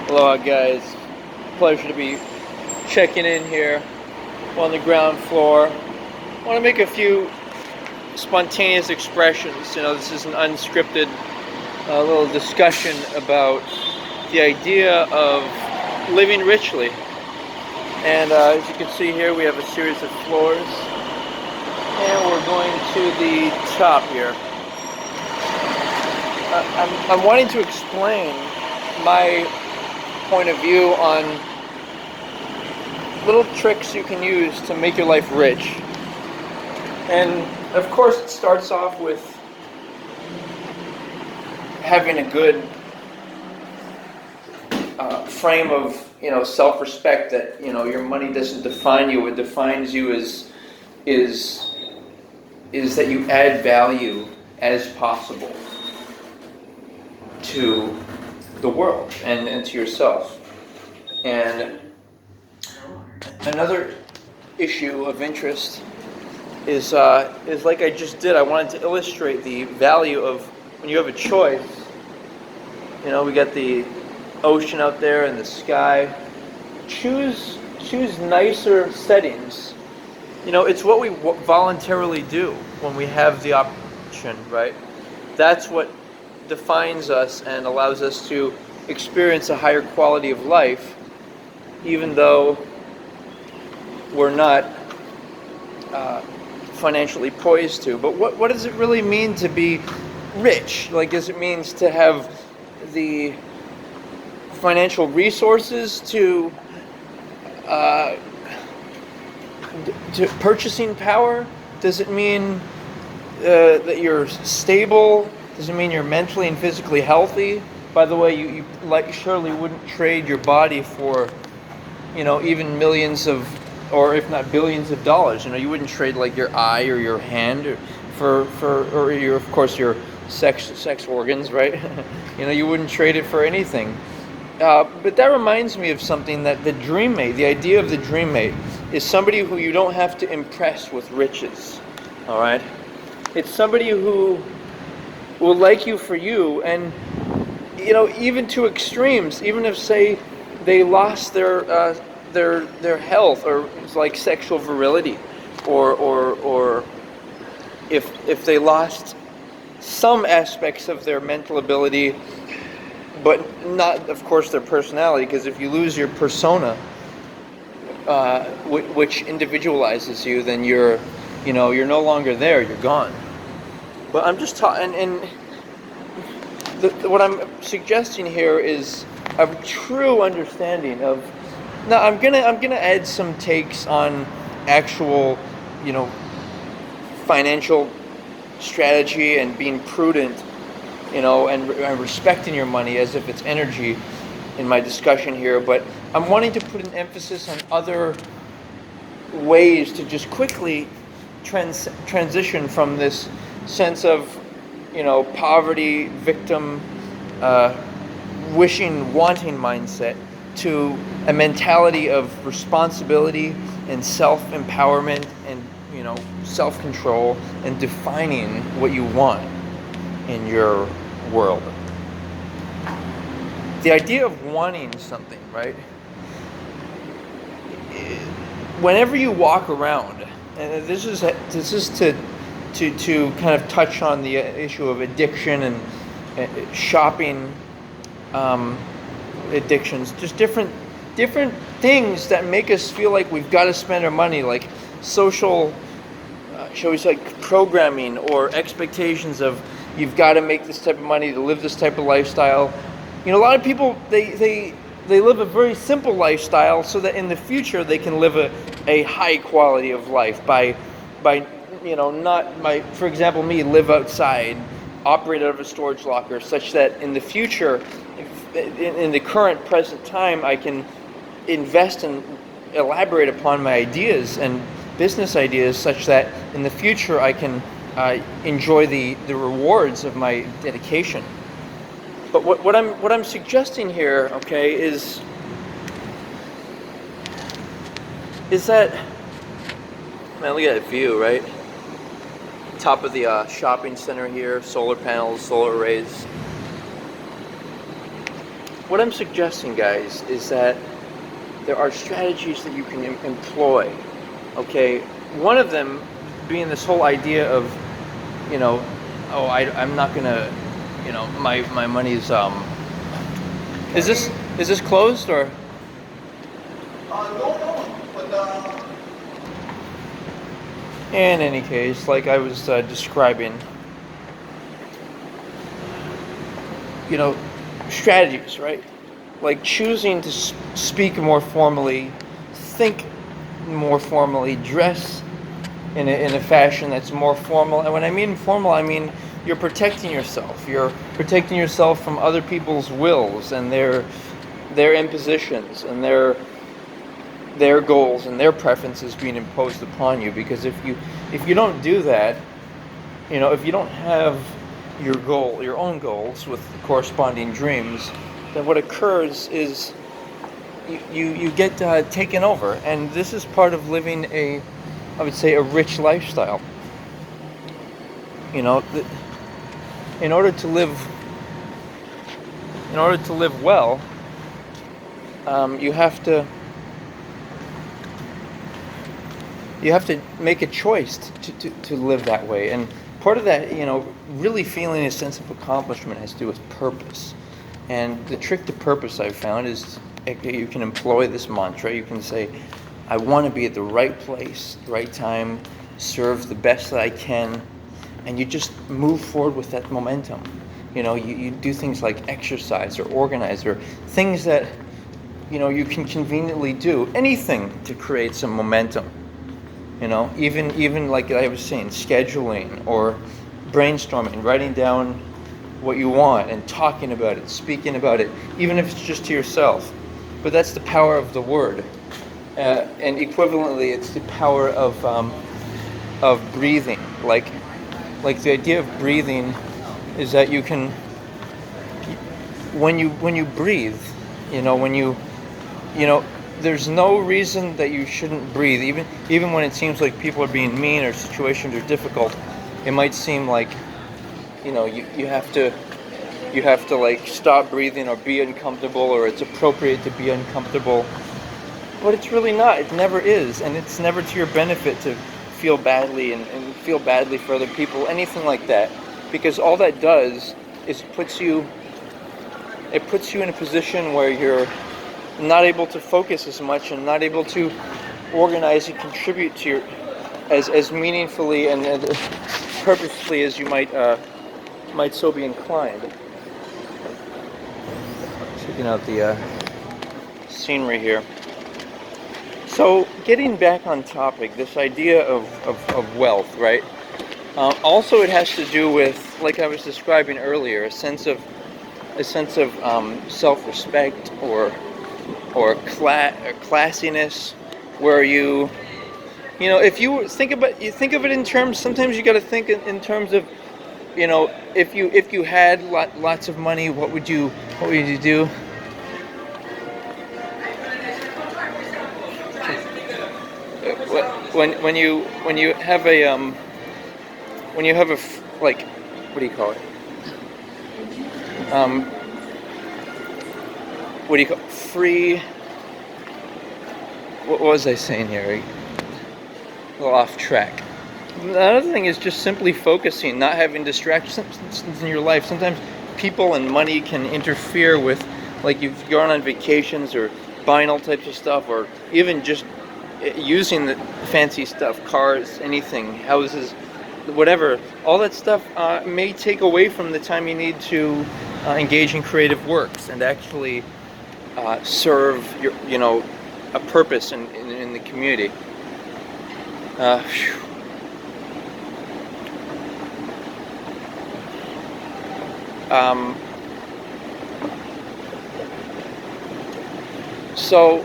Aloha guys, pleasure to be checking in here on the ground floor. I want to make a few spontaneous expressions. This is an unscripted little discussion about the idea of living richly. And as you can see here, we have a series of floors, and we're going to the top here. I'm wanting to explain my point of view on little tricks you can use to make your life rich. And of course it starts off with having a good frame of self-respect, that your money doesn't define you. What defines you is that you add value as possible to the world and to yourself. And another issue of interest is like I just did. I wanted to illustrate the value of when you have a choice. We got the ocean out there and the sky. Choose nicer settings. It's what we voluntarily do when we have the option, right? That's what defines us and allows us to experience a higher quality of life, even though we're not financially poised to. But what does it really mean to be rich? Like, does it mean to have the financial resources to purchasing power? Does it mean that you're stable? Does it mean you're mentally and physically healthy? By the way, you surely wouldn't trade your body for, even millions of, or if not billions of dollars. You wouldn't trade like your eye or your hand or your, of course, your sex organs, right? You wouldn't trade it for anything. But that reminds me of something, that the dream mate, the idea of the dream mate, is somebody who you don't have to impress with riches. All right, it's somebody who will like you for you, and even to extremes. Even if, say, they lost their health, or like sexual virility, or if they lost some aspects of their mental ability, but not, of course, their personality. Because if you lose your persona, which individualizes you, then you're no longer there. You're gone. But I'm just talking, and what I'm suggesting here is a true understanding of. Now, I'm gonna add some takes on actual, financial strategy and being prudent, and respecting your money as if it's energy in my discussion here. But I'm wanting to put an emphasis on other ways to just quickly transition from this sense of, poverty, victim, wanting mindset, to a mentality of responsibility and self-empowerment and, self-control, and defining what you want in your world. The idea of wanting something, right? Whenever you walk around, and this is to kind of touch on the issue of addiction and shopping addictions, just different things that make us feel like we've got to spend our money, like social, shall we say, programming or expectations of you've got to make this type of money to live this type of lifestyle. A lot of people, they live a very simple lifestyle so that in the future they can live a high quality of life by for example, me, live outside, operate out of a storage locker, such that in the future, in the current present time, I can invest and elaborate upon my ideas and business ideas, such that in the future I can enjoy the rewards of my dedication. But what I'm suggesting here, okay, is that, man, look at that view, right? Top of the shopping center here, solar panels, solar arrays. what I'm suggesting, guys, is that there are strategies that you can employ. Okay, one of them being this whole idea of, you know, oh, I'm not gonna, my money's is this closed or? No, but In any case, like I was describing, strategies, right? Like choosing to speak more formally, think more formally, dress in a fashion that's more formal. And when I mean formal, I mean you're protecting yourself. You're protecting yourself from other people's wills and their impositions and their goals and their preferences being imposed upon you. Because if you don't do that, if you don't have your own goals with corresponding dreams, then what occurs is you get taken over. And this is part of living I would say, a rich lifestyle. In order to live well, you have to make a choice to live that way. And part of that, really feeling a sense of accomplishment has to do with purpose. And the trick to purpose, I've found, is you can employ this mantra. You can say, I want to be at the right place, the right time, serve the best that I can, and you just move forward with that momentum. You do things like exercise or organize or things that, you can conveniently do. Anything to create some momentum. Even like I was saying, scheduling or brainstorming, writing down what you want and talking about it, speaking about it, even if it's just to yourself. But that's the power of the word. And equivalently, it's the power of breathing. Like the idea of breathing is that you can, when you breathe, there's no reason that you shouldn't breathe. Even when it seems like people are being mean or situations are difficult, it might seem like, you have to like stop breathing or be uncomfortable, or it's appropriate to be uncomfortable. But it's really not. It never is. And it's never to your benefit to feel badly and feel badly for other people, anything like that. Because all that does is it puts you in a position where you're not able to focus as much and not able to organize and contribute to as meaningfully and purposefully as you might so be inclined. Checking out the scenery here. So, getting back on topic, this idea of wealth, right? Also, it has to do with, like I was describing earlier, a sense of self-respect or classiness, where if you think of it in terms. Sometimes you got to think in terms of, if you had lots of money, what would you do? When you have a like, what do you call it? What do you call it? Free? What was I saying here? A little off track. The other thing is just simply focusing, not having distractions in your life. Sometimes people and money can interfere with, like, you've gone on vacations or buying all types of stuff, or even just using the fancy stuff, cars, anything, houses, whatever. All that stuff may take away from the time you need to engage in creative works and actually serve a purpose in the community. So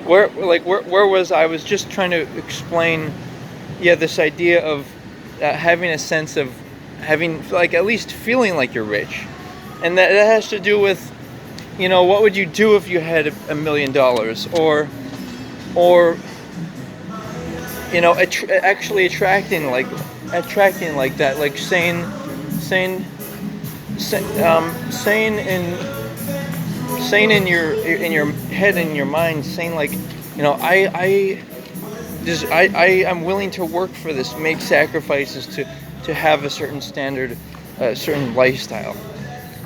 where was I? I was just trying to explain, this idea of having a sense of having, like, at least feeling like you're rich, and that has to do with, what would you do if you had $1 million, or actually attracting like that, like sane, sane in your head and your mind, saying like, I'm willing to work for this, make sacrifices to have a certain standard, a certain lifestyle,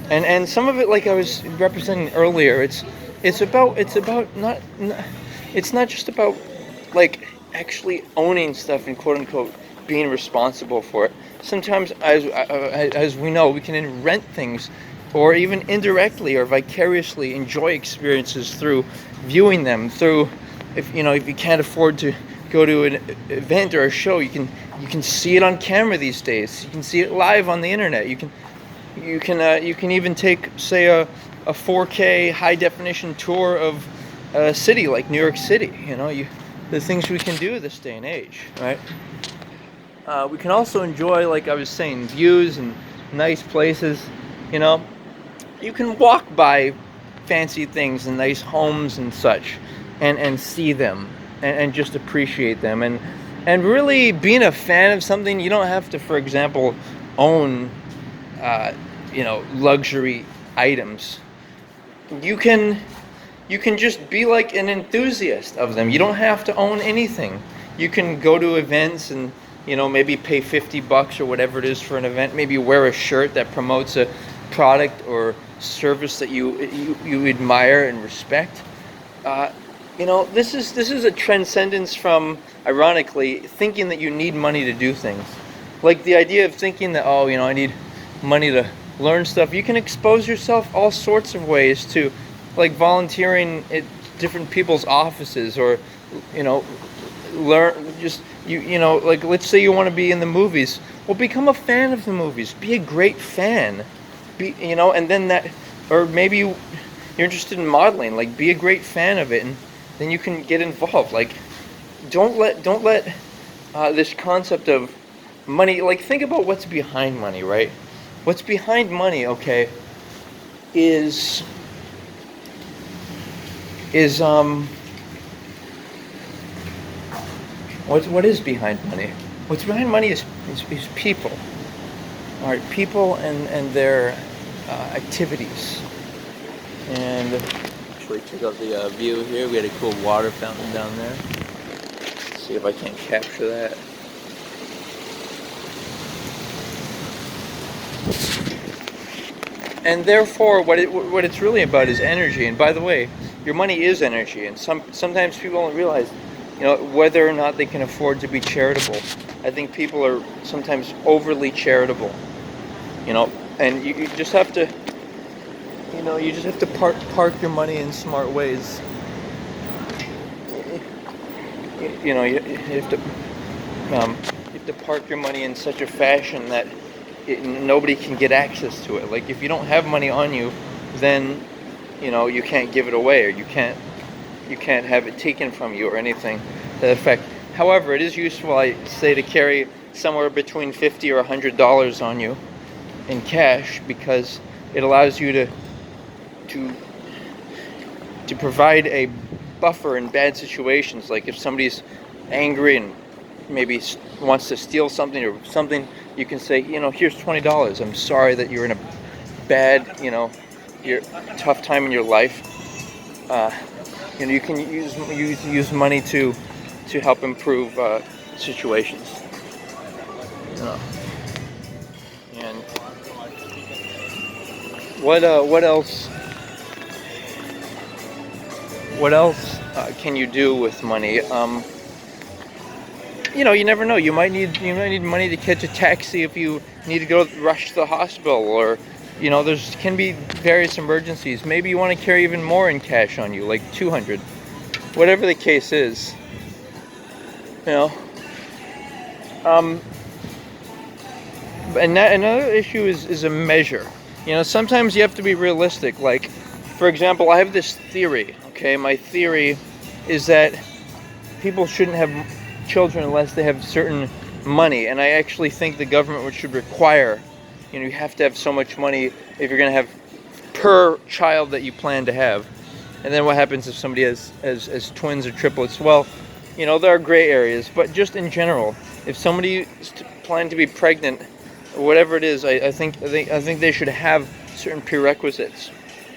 and some of it, like I was representing earlier, it's about not it's not just about like actually owning stuff and quote unquote being responsible for it. Sometimes, as we know, we can rent things, or even indirectly or vicariously enjoy experiences through viewing them. Through, if you can't afford to go to an event or a show, you can see it on camera these days. You can see it live on the internet. You can even take, say, a 4K high definition tour of a city like New York City. The things we can do this day and age, right? We can also enjoy, like I was saying, views and nice places. You can walk by fancy things and nice homes and such, and see them, and just appreciate them, and really being a fan of something. You don't have to, for example, own luxury items. You can just be like an enthusiast of them. You don't have to own anything. You can go to events and maybe pay $50 or whatever it is for an event. Maybe wear a shirt that promotes a product or service that you admire and respect. This is a transcendence from, ironically, thinking that you need money to do things. Like the idea of thinking that, I need money to learn stuff. You can expose yourself all sorts of ways to, like volunteering at different people's offices, or learn, just like, let's say you want to be in the movies. Well, become a fan of the movies. Be a great fan. And then that, or maybe you're interested in modeling. Like, be a great fan of it, and then you can get involved. Like, don't let this concept of money. Like, think about what's behind money, right? What's behind money, okay, is what is behind money? What's behind money is people. All right, people and their activities. And actually, check out the view here. We had a cool water fountain down there. Let's see if I can capture that. And therefore, what it's really about is energy. And by the way, your money is energy. And sometimes people don't realize, whether or not they can afford to be charitable. I think people are sometimes overly charitable. And you just have to, park your money in smart ways. You have to park your money in such a fashion that nobody can get access to it. Like, if you don't have money on you, then you can't give it away, or you can't have it taken from you, or anything to that effect. However, it is useful, I say, to carry somewhere between $50 or $100 on you in cash, because it allows you to provide a buffer in bad situations. Like, if somebody's angry and maybe wants to steal something or something, you can say, here's $20. I'm sorry that you're in a bad, your tough time in your life. You can use money to help improve situations. And what else? What else can you do with money? You never know. You might need money to catch a taxi if you need to rush to the hospital, or there can be various emergencies. Maybe you want to carry even more in cash on you, like $200. Whatever the case is, And another issue is a measure. Sometimes you have to be realistic. Like, for example, I have this theory. Okay, my theory is that people shouldn't have children unless they have certain money, and I actually think the government should require, you have to have so much money if you're going to have per child that you plan to have. And then what happens if somebody has twins or triplets? Well, There are gray areas, but just in general, if somebody is planning to be pregnant, or whatever it is, I think they should have certain prerequisites.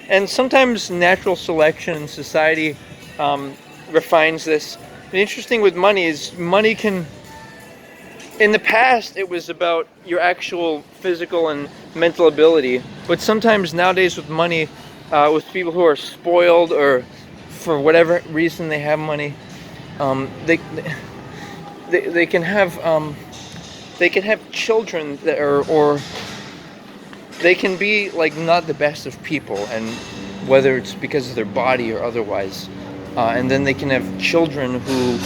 And sometimes natural selection in society um, refines this. The interesting with money is money can. In the past, it was about your actual physical and mental ability, but sometimes nowadays with money, with people who are spoiled or for whatever reason they have money, they can have children that are, or they can be like not the best of people, and whether it's because of their body or otherwise, and then they can have children who,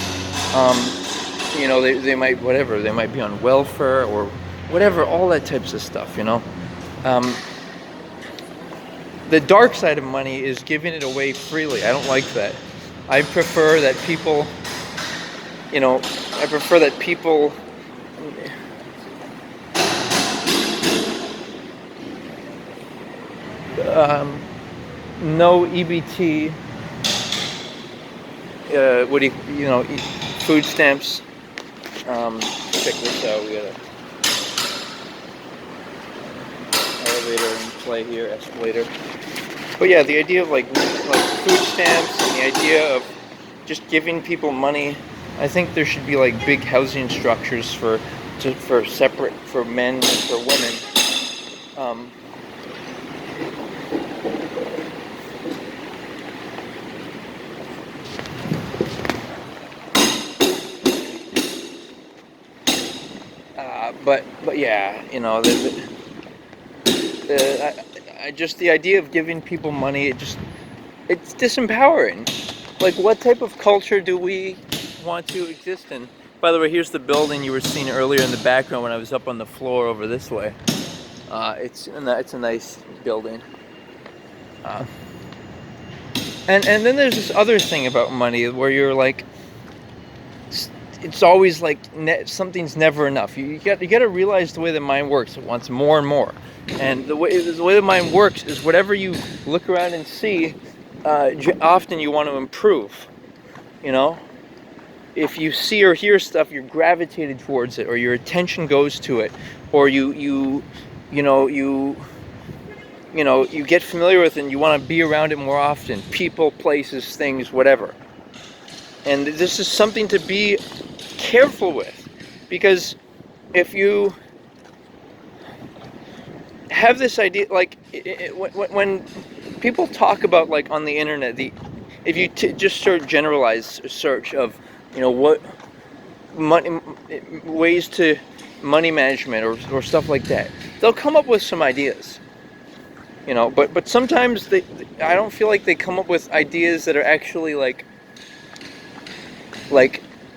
they might whatever they might be on welfare or whatever, all that types of stuff. Um, the dark side of money is giving it away freely. I don't like that. I prefer that people, I prefer that people. No EBT. What do food stamps. Check this out. We got a elevator in play here, escalator. But yeah, the idea of like food stamps and the idea of just giving people money. I think there should be like big housing structures for separate for men and for women. But yeah, just the idea of giving people money, it's disempowering. Like, what type of culture do we want to exist in? By the way, here's the building you were seeing earlier in the background when I was up on the floor over this way. It's a nice building. And then there's this other thing about money where you're like, it's always like something's never enough. You got to realize the way the mind works. It wants more and more, and the way the mind works is whatever you look around and see, often you want to improve. If you see or hear stuff, you're gravitated towards it, or your attention goes to it, or you get familiar with it and you want to be around it more often. People, places, things, whatever. And this is something to be careful with, because if you have this idea, like when people talk about, like, on the internet, if you just generalize search of what money ways to money management or stuff like that, they'll come up with some ideas, but sometimes I don't feel like they come up with ideas that are actually like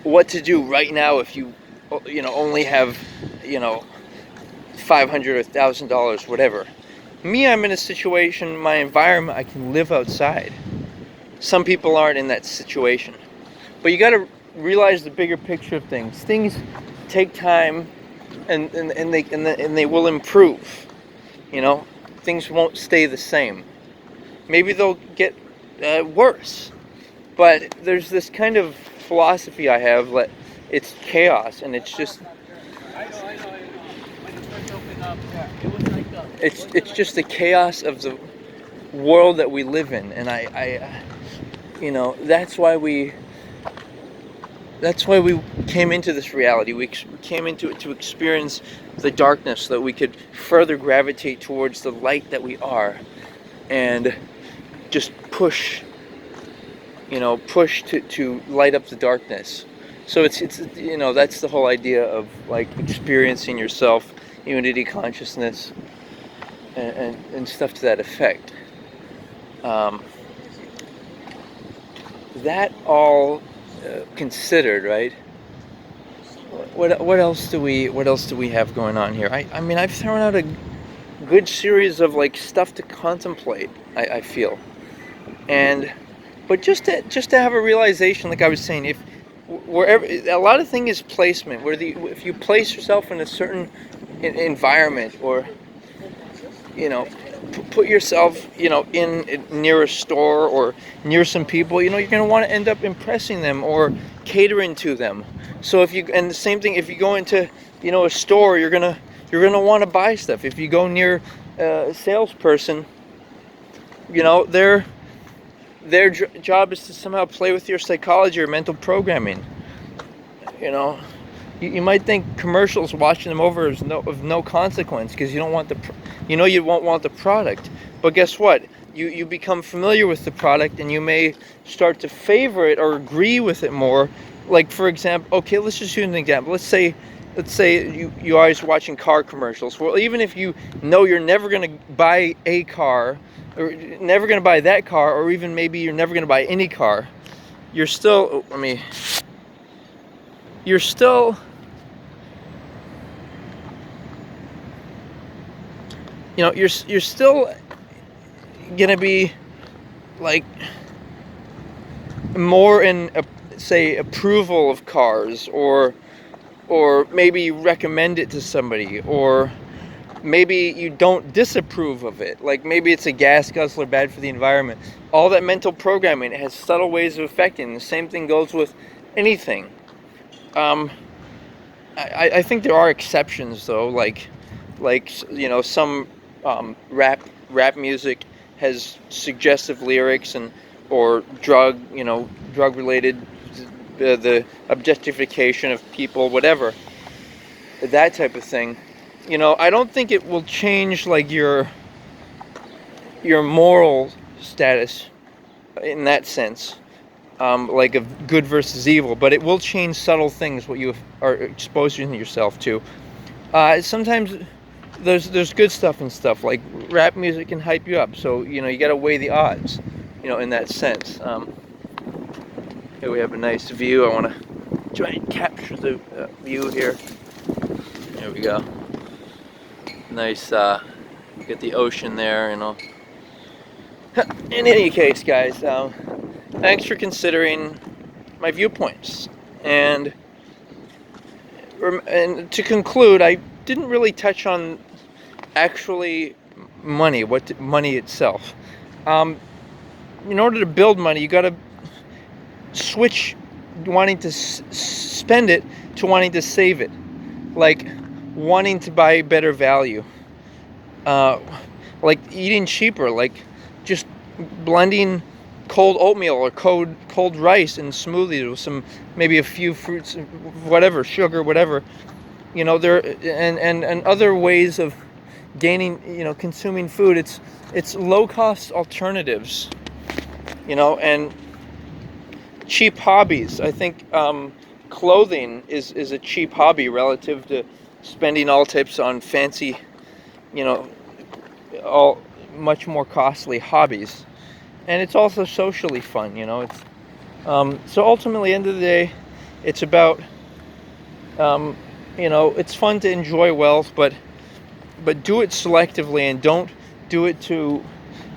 what to do right now if you only have $500 or $1,000, whatever. Me, I'm in a situation, my environment, I can live outside. Some people aren't in that situation, but you got to realize the bigger picture of things. Things take time, and they will improve. Things won't stay the same. Maybe they'll get worse, but there's this kind of philosophy I have that it's chaos, and it's just it's just the chaos of the world that we live in, and that's why we came into this reality. We came into it to experience the darkness so that we could further gravitate towards the light that we are, and just push to light up the darkness. So it's that's the whole idea of like experiencing yourself, unity consciousness, and stuff to that effect. That all considered, right? What else do we have going on here? I mean, I've thrown out a good series of like stuff to contemplate. I feel, but just to have a realization, like I was saying, if wherever, a lot of thing is placement. If you place yourself in a certain environment, or put yourself in near a store or near some people, you're going to want to end up impressing them, or catering to them. So and the same thing, if you go into, a store, you're gonna want to buy stuff. If you go near a salesperson, their job is to somehow play with your psychology or mental programming. You might think commercials, watching them over, is of no consequence, because you don't want you won't want the product. But guess what? You become familiar with the product, and you may start to favor it or agree with it more. Like, for example, okay, let's just use an example. Let's say you always watching car commercials. Well, even if you know you're never going to buy a car, or never going to buy that car, or even maybe you're never going to buy any car, you're still, you're still, you're still gonna be like more in say approval of cars, or maybe you recommend it to somebody, or maybe you don't disapprove of it. Like, maybe it's a gas guzzler, bad for the environment. All that mental programming has subtle ways of affecting. The same thing goes with anything. I think there are exceptions though, like some rap music has suggestive lyrics, or drug related, the objectification of people, whatever, that type of thing. I don't think it will change like your moral status in that sense, like of good versus evil, but it will change subtle things, what you are exposing yourself to. Sometimes there's good stuff and stuff, like rap music can hype you up, so you got to weigh the odds, in that sense. Here we have a nice view. I want to try and capture the view here. There we go. Nice, get the ocean there, In any case, guys, thanks for considering my viewpoints. And to conclude, I didn't really touch on actually money, money itself. In order to build money, you got to switch wanting to spend it to wanting to save it, like wanting to buy better value, like eating cheaper, like just blending cold oatmeal or cold rice in smoothies with maybe a few fruits, whatever, sugar, whatever. There and other ways of gaining, consuming food. It's low cost alternatives, and cheap hobbies. I think clothing is a cheap hobby relative to spending all types on fancy, all much more costly hobbies. And it's also socially fun, It's so ultimately, end of the day, it's about it's fun to enjoy wealth, but do it selectively, and don't do it to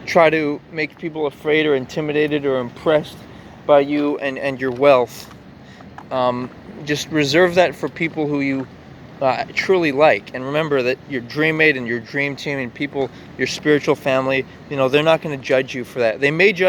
try to make people afraid or intimidated or impressed by you and your wealth. Just reserve that for people who you truly like, and remember that your dream mate and your dream team and people, your spiritual family, they're not going to judge you for that. They may judge